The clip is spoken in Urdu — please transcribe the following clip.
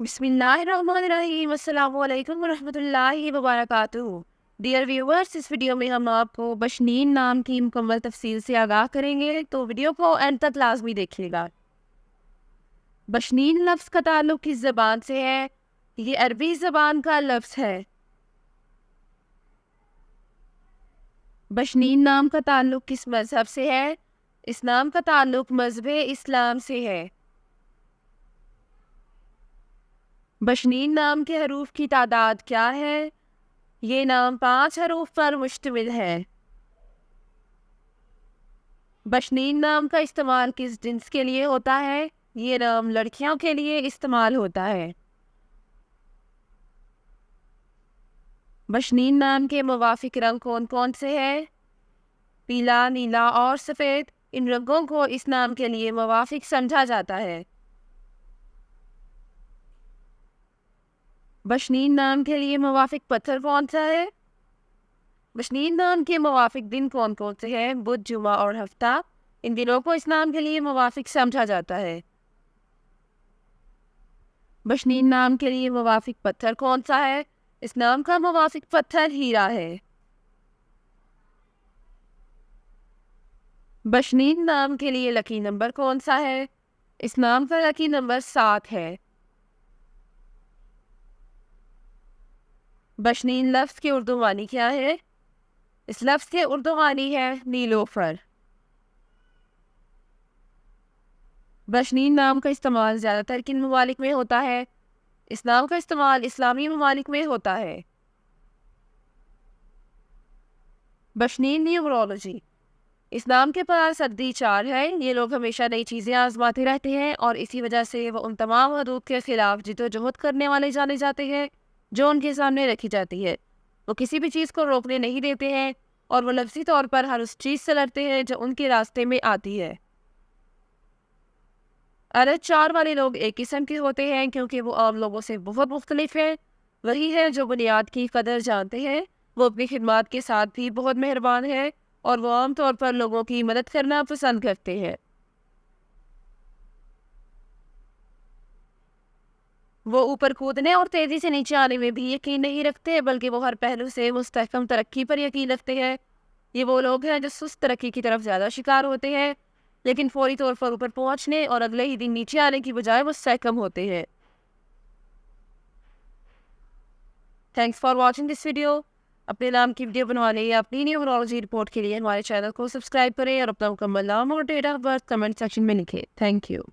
بسم اللہ الرحمن الرحیم، السلام علیکم ورحمۃ اللہ وبرکاتہ۔ ڈیئر ویورز، اس ویڈیو میں ہم آپ کو بشنین نام کی مکمل تفصیل سے آگاہ کریں گے، تو ویڈیو کو اینڈ تک لازمی دیکھیے گا۔ بشنین لفظ کا تعلق کس زبان سے ہے؟ یہ عربی زبان کا لفظ ہے۔ بشنین نام کا تعلق کس مذہب سے ہے؟ اس نام کا تعلق مذہب اسلام سے ہے۔ بشنین نام کے حروف کی تعداد کیا ہے؟ یہ نام 5 حروف پر مشتمل ہے۔ بشنین نام کا استعمال کس جنس کے لیے ہوتا ہے؟ یہ نام لڑکیوں کے لیے استعمال ہوتا ہے۔ بشنین نام کے موافق رنگ کون کون سے ہیں؟ پیلا، نیلا اور سفید، ان رنگوں کو اس نام کے لیے موافق سمجھا جاتا ہے۔ بشنین نام کے لیے موافق پتھر کون سا ہے؟ بشنین نام کے موافق دن کون کون سے ہیں؟ بدھ، جمعہ اور ہفتہ، ان دنوں کو اس نام کے لیے موافق سمجھا جاتا ہے۔ بشنین نام کے لیے موافق پتھر کون سا ہے؟ اس نام کا موافق پتھر ہیرا ہے۔ بشنین نام کے لیے لکی نمبر کون سا ہے؟ اس نام کا لکی نمبر 7 ہے۔ بشنین لفظ کی اردو معنی کیا ہے؟ اس لفظ کے اردو معنی ہے نیلوفر۔ بشنین نام کا استعمال زیادہ تر کن ممالک میں ہوتا ہے؟ اس نام کا استعمال اسلامی ممالک میں ہوتا ہے۔ بشنین نیورولوجی، اس نام کے پاس عددی 4 ہے۔ یہ لوگ ہمیشہ نئی چیزیں آزماتے رہتے ہیں اور اسی وجہ سے وہ ان تمام حدود کے خلاف جدوجہد کرنے والے جانے جاتے ہیں جو ان کے سامنے رکھی جاتی ہے۔ وہ کسی بھی چیز کو روکنے نہیں دیتے ہیں اور وہ لفظی طور پر ہر اس چیز سے لڑتے ہیں جو ان کے راستے میں آتی ہے۔ عدد 4 والے لوگ ایک قسم کے ہوتے ہیں کیونکہ وہ عام لوگوں سے بہت مختلف ہیں۔ وہی ہے جو بنیاد کی قدر جانتے ہیں، وہ اپنی خدمات کے ساتھ بھی بہت مہربان ہیں اور وہ عام طور پر لوگوں کی مدد کرنا پسند کرتے ہیں۔ وہ اوپر کودنے اور تیزی سے نیچے آنے میں بھی یقین نہیں رکھتے، بلکہ وہ ہر پہلو سے مستحکم ترقی پر یقین رکھتے ہیں۔ یہ وہ لوگ ہیں جو سست ترقی کی طرف زیادہ شکار ہوتے ہیں، لیکن فوری طور پر اوپر پہنچنے اور اگلے ہی دن نیچے آنے کی بجائے مستحکم ہوتے ہیں۔ Thanks for watching this video. اپنے نام کی ویڈیو بنوانے یا اپنی نیورولوجی رپورٹ کے لیے ہمارے چینل کو سبسکرائب کریں اور اپنا مکمل نام اور date of birth comment section میں لکھیں۔ Thank you.